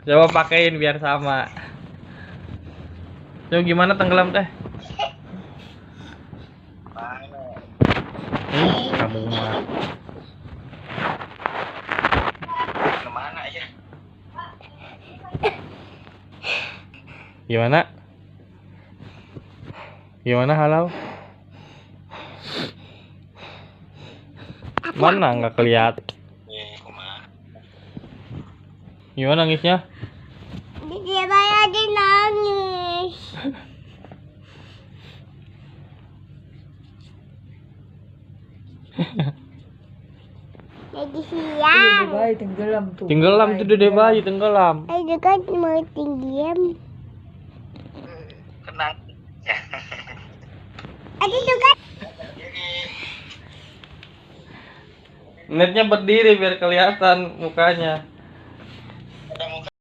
Coba pakein biar sama. Coba gimana tenggelam teh? Kamu mah. Kemana ya? Gimana? Gimana halau? Mana nggak kelihatan? Gimana nangisnya? Dia lagi nangis. Lagi siang. Bayi tenggelam tuh. Tenggelam tuh Dede bayi tenggelam. Ayo kan mau tinggiam. Tenang. Ada juga. Netnya berdiri biar kelihatan mukanya.